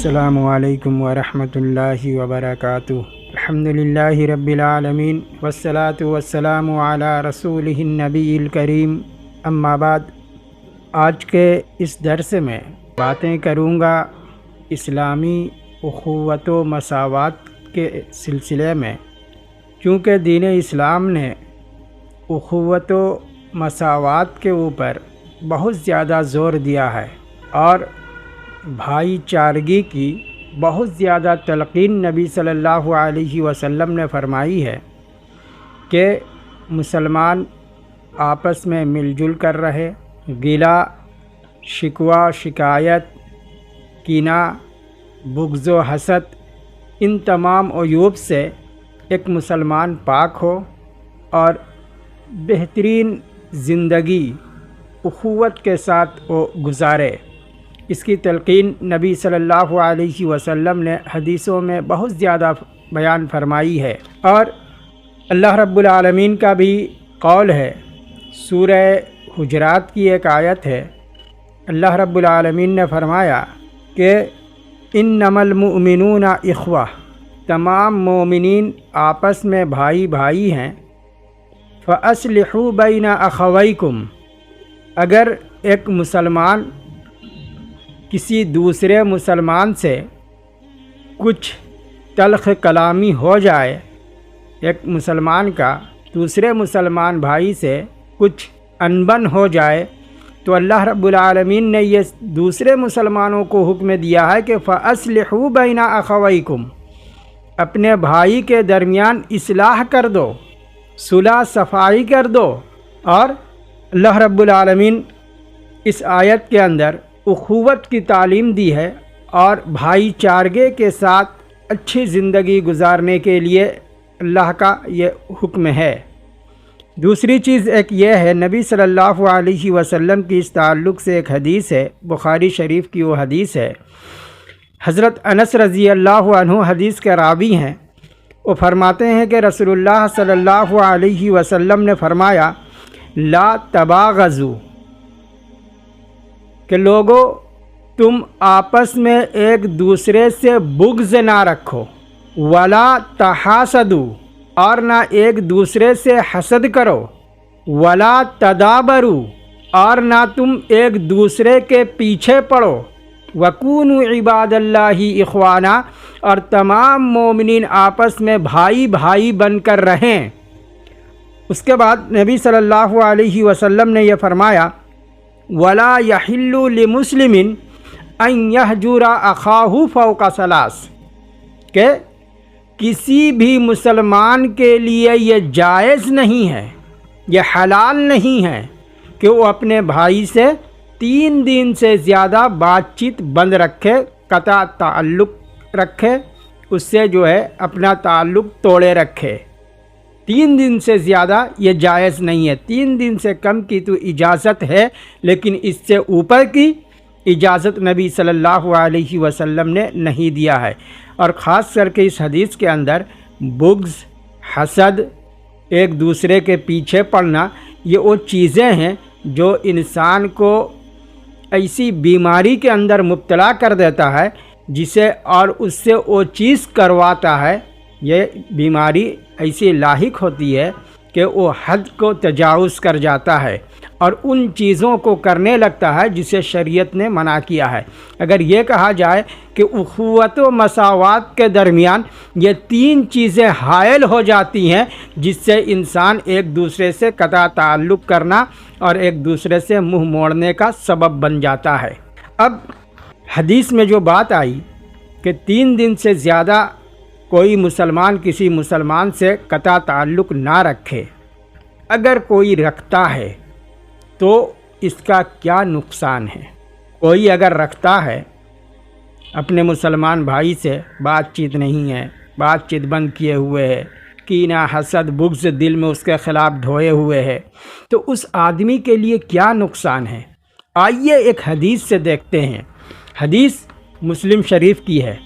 السلام علیکم ورحمۃ اللہ وبرکاتہ۔ الحمدللہ رب العالمین والصلاة والسلام علی رسولہ النبی الکریم، اما بعد۔ آج کے اس درس میں باتیں کروں گا اسلامی اخوت و مساوات کے سلسلے میں، چونکہ دین اسلام نے اخوت و مساوات کے اوپر بہت زیادہ زور دیا ہے اور بھائی چارگی کی بہت زیادہ تلقین نبی صلی اللہ علیہ وسلم نے فرمائی ہے کہ مسلمان آپس میں مل جل کر رہے، گلا شکوہ شکایت کینہ بغض و حسد ان تمام عیوب سے ایک مسلمان پاک ہو اور بہترین زندگی اخوت کے ساتھ وہ گزارے۔ اس کی تلقین نبی صلی اللہ علیہ وسلم نے حدیثوں میں بہت زیادہ بیان فرمائی ہے، اور اللہ رب العالمین کا بھی قول ہے۔ سورہ حجرات کی ایک آیت ہے، اللہ رب العالمین نے فرمایا کہ انما المؤمنون اخوہ، تمام مومنین آپس میں بھائی بھائی ہیں۔ فاصلحوا بین اخویکم، اگر ایک مسلمان کسی دوسرے مسلمان سے کچھ تلخ کلامی ہو جائے، ایک مسلمان کا دوسرے مسلمان بھائی سے کچھ انبن ہو جائے، تو اللہ رب العالمین نے یہ دوسرے مسلمانوں کو حکم دیا ہے کہ فَأَصْلِحُوا بَيْنَ أَخَوَيْكُمْ، اپنے بھائی کے درمیان اصلاح کر دو، صلح صفائی کر دو۔ اور اللہ رب العالمین اس آیت کے اندر اخوت کی تعلیم دی ہے اور بھائی چارگی کے ساتھ اچھی زندگی گزارنے کے لیے اللہ کا یہ حکم ہے۔ دوسری چیز ایک یہ ہے، نبی صلی اللہ علیہ وسلم کی اس تعلق سے ایک حدیث ہے، بخاری شریف کی وہ حدیث ہے۔ حضرت انس رضی اللہ عنہ حدیث کے راوی ہیں، وہ فرماتے ہیں کہ رسول اللہ صلی اللہ علیہ وسلم نے فرمایا لا تباغضوا، کہ لوگو تم آپس میں ایک دوسرے سے بغض نہ رکھو، ولا تحاسدوا، اور نہ ایک دوسرے سے حسد کرو، ولا تدابروا، اور نہ تم ایک دوسرے کے پیچھے پڑو، وکونوا عباد اللہ اخوانا، اور تمام مومنین آپس میں بھائی بھائی بن کر رہیں۔ اس کے بعد نبی صلی اللہ علیہ وسلم نے یہ فرمایا وَلَا يَحِلُّ لِمُسْلِمٍ أَن يَهْجُرَ أَخَاهُ فَوْقَ ثَلَاثٍ، کہ کسی بھی مسلمان کے لیے یہ جائز نہیں ہے، یہ حلال نہیں ہے کہ وہ اپنے بھائی سے 3 دن سے زیادہ بات چیت بند رکھے، قطع تعلق رکھے، اس سے جو ہے اپنا تعلق توڑے رکھے۔ 3 دن سے زیادہ یہ جائز نہیں ہے۔ 3 دن سے کم کی تو اجازت ہے، لیکن اس سے اوپر کی اجازت نبی صلی اللہ علیہ وسلم نے نہیں دیا ہے۔ اور خاص کر کے اس حدیث کے اندر بغض، حسد، ایک دوسرے کے پیچھے پڑنا، یہ وہ چیزیں ہیں جو انسان کو ایسی بیماری کے اندر مبتلا کر دیتا ہے جسے اور اس سے وہ چیز کرواتا ہے۔ یہ بیماری ایسی لاحق ہوتی ہے کہ وہ حد کو تجاوز کر جاتا ہے اور ان چیزوں کو کرنے لگتا ہے جسے شریعت نے منع کیا ہے۔ اگر یہ کہا جائے کہ اخوت و مساوات کے درمیان یہ 3 چیزیں حائل ہو جاتی ہیں جس سے انسان ایک دوسرے سے قطع تعلق کرنا اور ایک دوسرے سے منہ موڑنے کا سبب بن جاتا ہے۔ اب حدیث میں جو بات آئی کہ 3 دن سے زیادہ کوئی مسلمان کسی مسلمان سے قطع تعلق نہ رکھے، اگر کوئی رکھتا ہے تو اس کا کیا نقصان ہے؟ کوئی اگر رکھتا ہے اپنے مسلمان بھائی سے بات چیت نہیں ہے، بات چیت بند کیے ہوئے ہے، کینہ حسد بغض دل میں اس کے خلاف ڈھوئے ہوئے ہے، تو اس آدمی کے لیے کیا نقصان ہے؟ آئیے ایک حدیث سے دیکھتے ہیں۔ حدیث مسلم شریف کی ہے۔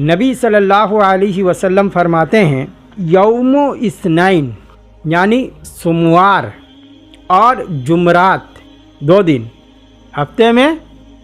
نبی صلی اللہ علیہ وسلم فرماتے ہیں یوم اثنین، یعنی سوموار اور جمعرات 2 دن، ہفتے میں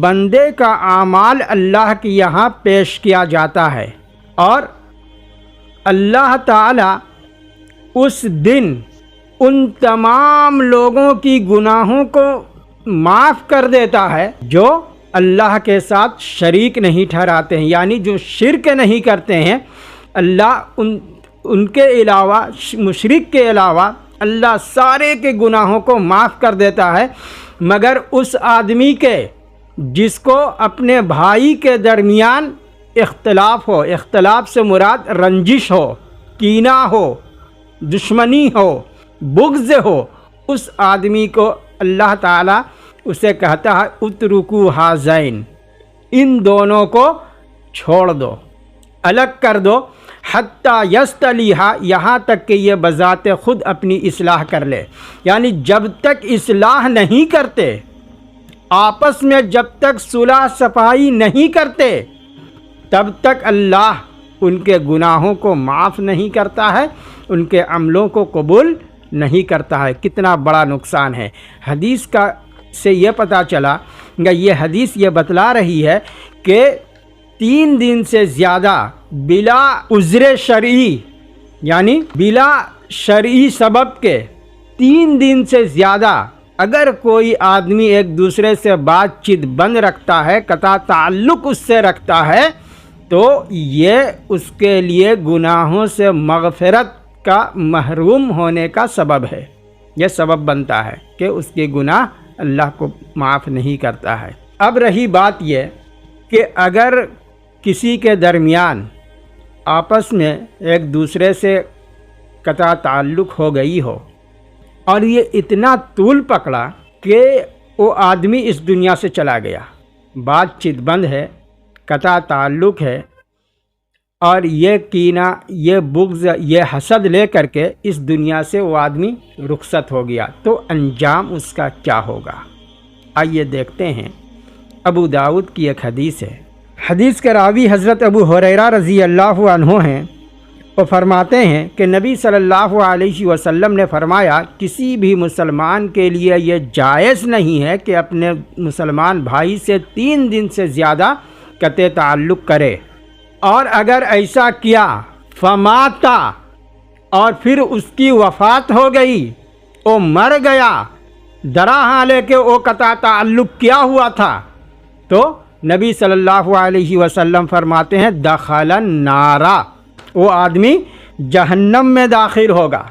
بندے کا اعمال اللہ کے یہاں پیش کیا جاتا ہے اور اللہ تعالیٰ اس دن ان تمام لوگوں کی گناہوں کو معاف کر دیتا ہے جو اللہ کے ساتھ شریک نہیں ٹھہراتے ہیں، یعنی جو شرک نہیں کرتے ہیں۔ اللہ ان کے علاوہ، مشرک کے علاوہ اللہ سارے کے گناہوں کو معاف کر دیتا ہے، مگر اس آدمی کے جس کو اپنے بھائی کے درمیان اختلاف ہو، اختلاف سے مراد رنجش ہو، کینہ ہو، دشمنی ہو، بغض ہو، اس آدمی کو اللہ تعالیٰ اسے کہتا ہے اترکو ہذین، ان دونوں کو چھوڑ دو، الگ کر دو، حتیٰ یستلیحا، یہاں تک کہ یہ بذات خود اپنی اصلاح کر لے۔ یعنی جب تک اصلاح نہیں کرتے، آپس میں جب تک صلح صفائی نہیں کرتے، تب تک اللہ ان کے گناہوں کو معاف نہیں کرتا ہے، ان کے عملوں کو قبول نہیں کرتا ہے۔ کتنا بڑا نقصان ہے۔ حدیث کا سے یہ پتہ چلا، یہ حدیث یہ بتلا رہی ہے کہ 3 دن سے زیادہ بلا عذر شرعی، یعنی بلا شرعی سبب کے 3 دن سے زیادہ اگر کوئی آدمی ایک دوسرے سے بات چیت بند رکھتا ہے، قطع تعلق اس سے رکھتا ہے، تو یہ اس کے لیے گناہوں سے مغفرت کا محروم ہونے کا سبب ہے۔ یہ سبب بنتا ہے کہ اس کے گناہ اللہ کو معاف نہیں کرتا ہے۔ اب رہی بات یہ کہ اگر کسی کے درمیان آپس میں ایک دوسرے سے قطع تعلق ہو گئی ہو اور یہ اتنا طول پکڑا کہ وہ آدمی اس دنیا سے چلا گیا، بات چیت بند ہے، قطع تعلق ہے، اور یہ کینہ، یہ بغض، یہ حسد لے کر کے اس دنیا سے وہ آدمی رخصت ہو گیا، تو انجام اس کا کیا ہوگا؟ آئیے دیکھتے ہیں۔ ابو داؤد کی ایک حدیث ہے۔ حدیث کے راوی حضرت ابو ہریرہ رضی اللہ عنہ ہیں۔ وہ فرماتے ہیں کہ نبی صلی اللہ علیہ وسلم نے فرمایا، کسی بھی مسلمان کے لیے یہ جائز نہیں ہے کہ اپنے مسلمان بھائی سے 3 دن سے زیادہ قطع تعلق کرے، اور اگر ایسا کیا فماتا، اور پھر اس کی وفات ہو گئی، وہ مر گیا، درا حالے کہ وہ قطع تعلق کیا ہوا تھا، تو نبی صلی اللہ علیہ وسلم فرماتے ہیں دخل النار، وہ آدمی جہنم میں داخل ہوگا۔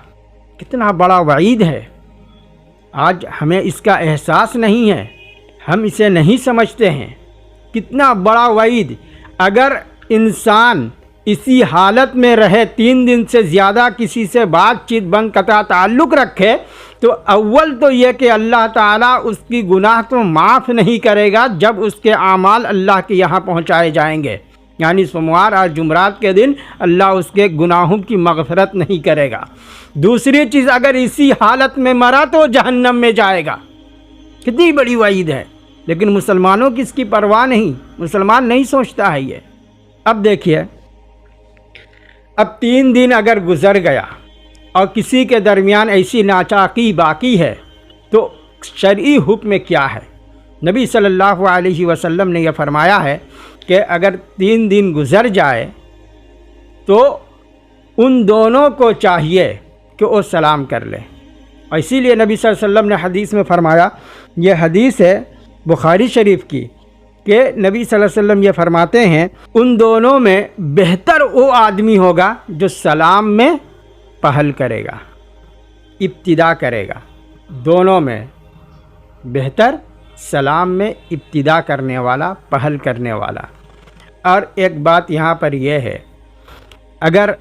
کتنا بڑا وعید ہے۔ آج ہمیں اس کا احساس نہیں ہے، ہم اسے نہیں سمجھتے ہیں۔ کتنا بڑا وعید۔ اگر انسان اسی حالت میں رہے، 3 دن سے زیادہ کسی سے بات چیت بند، قطع تعلق رکھے، تو اول تو یہ کہ اللہ تعالیٰ اس کی گناہ کو معاف نہیں کرے گا جب اس کے اعمال اللہ کے یہاں پہنچائے جائیں گے، یعنی سوموار اور جمعرات کے دن اللہ اس کے گناہوں کی مغفرت نہیں کرے گا۔ دوسری چیز، اگر اسی حالت میں مرا تو جہنم میں جائے گا۔ کتنی بڑی وعید ہے، لیکن مسلمانوں کی اس کی پرواہ نہیں، مسلمان نہیں سوچتا ہے یہ۔ اب دیکھیے، اب 3 دن اگر گزر گیا اور کسی کے درمیان ایسی ناچاکی باقی ہے، تو شرعی حکم کیا ہے؟ نبی صلی اللہ علیہ وسلم نے یہ فرمایا ہے کہ اگر 3 دن گزر جائے تو ان دونوں کو چاہیے کہ وہ سلام کر لیں، اور اسی لیے نبی صلی اللہ علیہ وسلم نے حدیث میں فرمایا، یہ حدیث ہے بخاری شریف کی، کہ نبی صلی اللہ علیہ وسلم یہ فرماتے ہیں ان دونوں میں بہتر وہ آدمی ہوگا جو سلام میں پہل کرے گا، ابتدا کرے گا۔ دونوں میں بہتر سلام میں ابتدا کرنے والا، پہل کرنے والا۔ اور ایک بات یہاں پر یہ ہے، اگر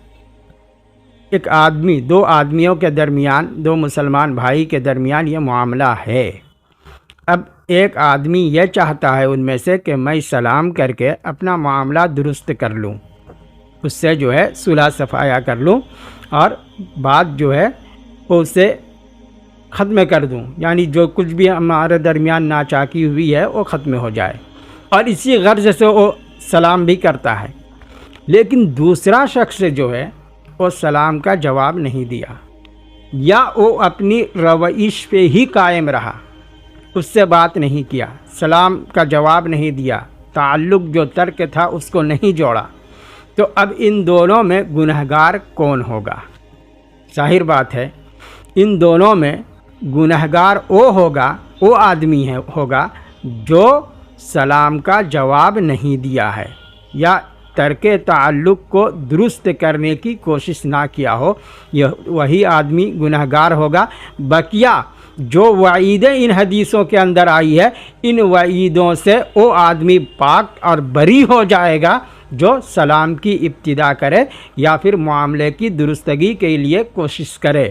ایک آدمی، 2 آدمیوں کے درمیان، 2 مسلمان بھائی کے درمیان یہ معاملہ ہے، اب ایک آدمی یہ چاہتا ہے ان میں سے کہ میں سلام کر کے اپنا معاملہ درست کر لوں، اس سے جو ہے صلح صفایا کر لوں، اور بات جو ہے وہ اسے ختم کر دوں، یعنی جو کچھ بھی ہمارے درمیان ناچاکی ہوئی ہے وہ ختم ہو جائے، اور اسی غرض سے وہ سلام بھی کرتا ہے۔ لیکن دوسرا شخص جو ہے وہ سلام کا جواب نہیں دیا، یا وہ اپنی روش پہ ہی قائم رہا، اس سے بات نہیں کیا، سلام کا جواب نہیں دیا، تعلق جو ترک تھا اس کو نہیں جوڑا، تو اب ان دونوں میں گنہگار کون ہوگا؟ ظاہر بات ہے ان دونوں میں گنہگار وہ آدمی ہوگا جو سلام کا جواب نہیں دیا ہے یا ترک تعلق کو درست کرنے کی کوشش نہ کیا ہو، وہی آدمی گنہگار ہوگا۔ بقیہ جو وعیدیں ان حدیثوں کے اندر آئی ہے، ان وعیدوں سے وہ آدمی پاک اور بری ہو جائے گا جو سلام کی ابتدا کرے یا پھر معاملے کی درستگی کے لیے کوشش کرے،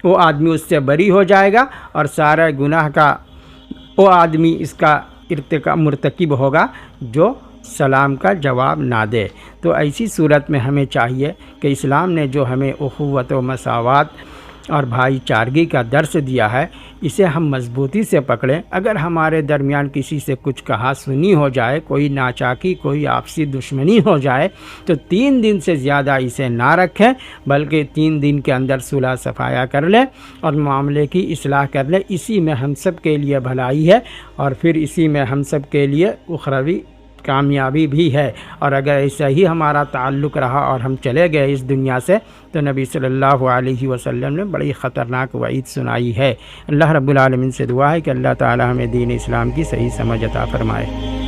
وہ آدمی اس سے بری ہو جائے گا اور سارا گناہ کا وہ آدمی اس کا مرتکب ہوگا جو سلام کا جواب نہ دے۔ تو ایسی صورت میں ہمیں چاہیے کہ اسلام نے جو ہمیں اخوت و مساوات اور بھائی چارگی کا درس دیا ہے، اسے ہم مضبوطی سے پکڑیں۔ اگر ہمارے درمیان کسی سے کچھ کہا سنی ہو جائے، کوئی ناچاکی، کوئی آپسی دشمنی ہو جائے، تو 3 دن سے زیادہ اسے نہ رکھیں، بلکہ 3 دن کے اندر صلح صفایا کر لیں اور معاملے کی اصلاح کر لیں۔ اسی میں ہم سب کے لیے بھلائی ہے اور پھر اسی میں ہم سب کے لیے اخروی کامیابی بھی ہے۔ اور اگر ایسا ہی ہمارا تعلق رہا اور ہم چلے گئے اس دنیا سے، تو نبی صلی اللہ علیہ وسلم نے بڑی خطرناک وعید سنائی ہے۔ اللہ رب العالمین سے دعا ہے کہ اللہ تعالی ہمیں دین اسلام کی صحیح سمجھ عطا فرمائے۔